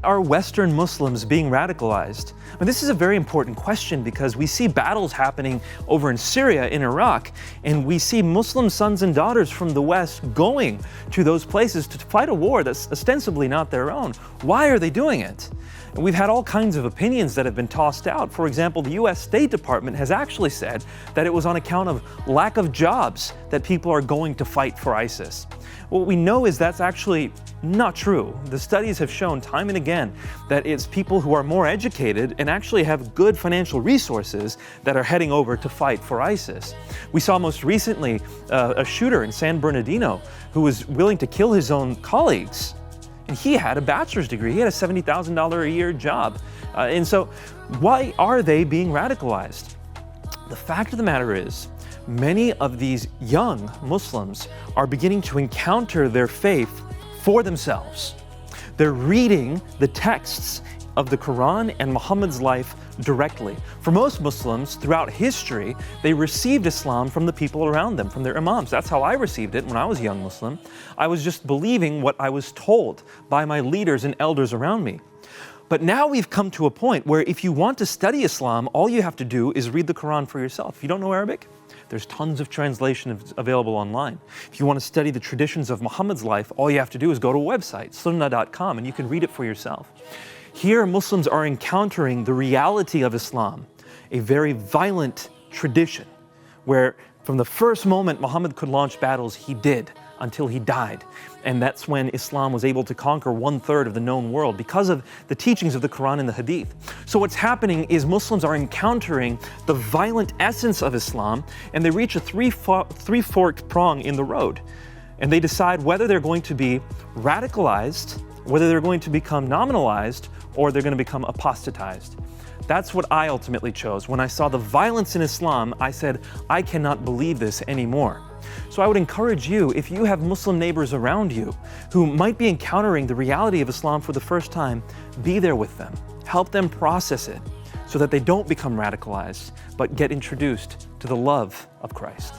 Are Western Muslims being radicalized? This is a very important question because we see battles happening over in Syria, in Iraq, and we see Muslim sons and daughters from the West going to those places to fight a war that's ostensibly not their own. Why are they doing it? And we've had all kinds of opinions that have been tossed out. For example, the US State Department has actually said that it was on account of lack of jobs that people are going to fight for ISIS. What we know is that's actually not true. The studies have shown time and again that it's people who are more educated and actually have good financial resources that are heading over to fight for ISIS. We saw most recently a shooter in San Bernardino who was willing to kill his own colleagues. And he had a bachelor's degree. He had a $70,000 a year job. And so why are they being radicalized? The fact of the matter is, many of these young Muslims are beginning to encounter their faith for themselves. They're reading the texts of the Quran and Muhammad's life directly. For most Muslims, throughout history, they received Islam from the people around them, from their imams. That's how I received it when I was a young Muslim. I was just believing what I was told by my leaders and elders around me. But now we've come to a point where if you want to study Islam, all you have to do is read the Quran for yourself. If you don't know Arabic, there's tons of translation available online. If you want to study the traditions of Muhammad's life, all you have to do is go to a website, sunnah.com, and you can read it for yourself. Here, Muslims are encountering the reality of Islam, a very violent tradition, where from the first moment Muhammad could launch battles, he did, until he died. And that's when Islam was able to conquer 1/3 of the known world because of the teachings of the Quran and the Hadith. So what's happening is Muslims are encountering the violent essence of Islam, and they reach a three-forked prong in the road. And they decide whether they're going to be radicalized, whether they're going to become nominalized, or they're going to become apostatized. That's what I ultimately chose. When I saw the violence in Islam, I said, I cannot believe this anymore. So I would encourage you, if you have Muslim neighbors around you who might be encountering the reality of Islam for the first time, be there with them. Help them process it so that they don't become radicalized, but get introduced to the love of Christ.